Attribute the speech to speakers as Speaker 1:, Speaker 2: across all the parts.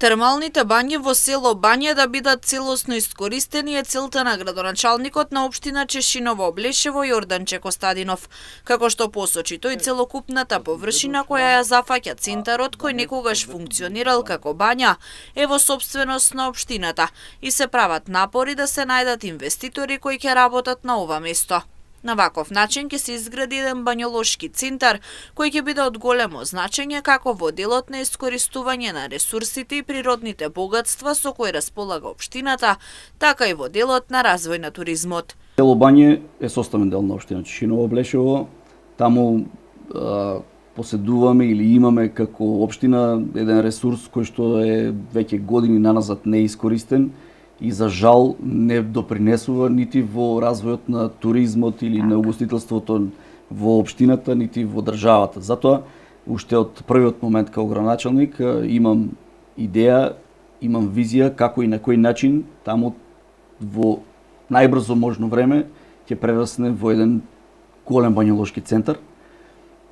Speaker 1: Термалните бањи во село Бање да бидат целосно искористени е целта на градоначалникот на општина Чешиново Облешево Јорданче Костадинов. Како што посочи тој, целокупната површина која ја зафаќа центарот, кој некогаш функционирал како бања, е во сопственост на општината и се прават напори да се најдат инвеститори кои ќе работат на ова место. На ваков начин ќе се изгради еден бањолошки центар кој ќе биде од големо значење како во делот на искористување на ресурсите и природните богатства со кои располага општината, така и во делот на развој на туризмот.
Speaker 2: Село Бање е составен дел на општина Чешиново Облешево. Таму поседуваме или имаме како општина еден ресурс кој што е веќе години наназад неискористен и за жал не допринесува нити во развојот на туризмот или на угостителството во општината, нити во државата. Затоа, уште од првиот момент како градоначалник имам идеја, имам визија како и на кој начин таму во најбрзо можно време ќе прерасне во еден голем бањолошки центар.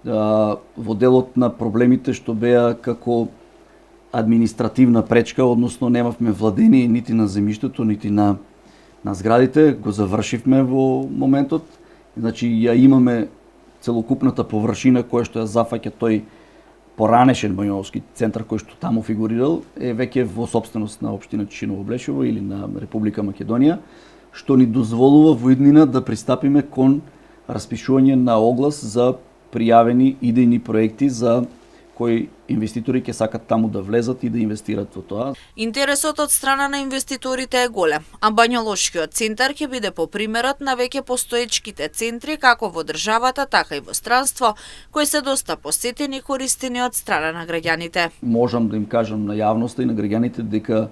Speaker 2: Во делот на проблемите што беа како административна пречка, односно немавме владение нити на земјиштето, нити на зградите, го завршивме во моментот. Значи ја имаме целокупната површина која што ја зафаќа тој поранешен бањолошки центар кој што таму фигурирал, е веќе во сопственост на општина Чешиново Облешево или на Република Македонија, што ни дозволува во иднина да пристапиме кон распишување на оглас за пријавени идејни проекти за кои инвеститори ќе сакат таму да влезат и да инвестират во тоа.
Speaker 1: Интересот од страна на инвеститорите е голем, а бањолошкиот центар ќе биде по примерот на веќе постоечките центри како во државата, така и во странство, кои се доста посетени и користени од страна на граѓаните.
Speaker 2: Можам да им кажам на јавноста и на граѓаните дека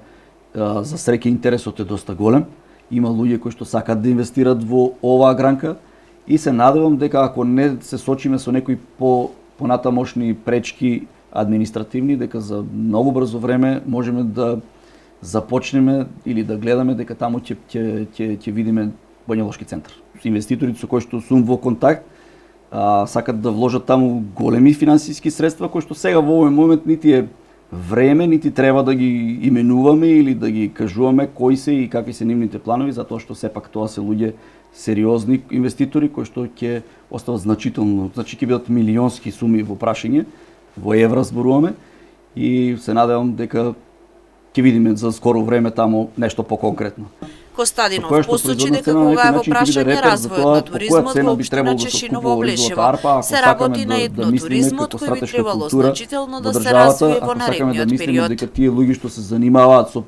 Speaker 2: за среќа интересот е доста голем. Има луѓе кои што сакат да инвестират во оваа гранка и се надевам дека ако не се сочиме со некои понатамошни пречки административни, дека за многу брзо време можеме да започнеме или да гледаме дека таму ќе видиме бањолошки центар. Инвеститорите со кои што сум во контакт сакат да вложат таму големи финансиски средства кои што сега во овој момент нити е време, нити треба да ги именуваме или да ги кажуваме кои се и какви се нивните планови, затоа што сепак тоа се луѓе сериозни инвеститори кои што ќе остават значително, значи ќе бидат милионски суми во прашање, во евра зборуваме и се надевам дека ќе видиме за скоро време таму нешто поконкретно.
Speaker 1: Костадинов посочи дека кога е во прашање развојот на туризмот во општина Чешиново Облешево, се работи на етнотуризмот кој би требало значително да се развие во наредниот период.
Speaker 2: Дека тие луѓе што се занимаваат со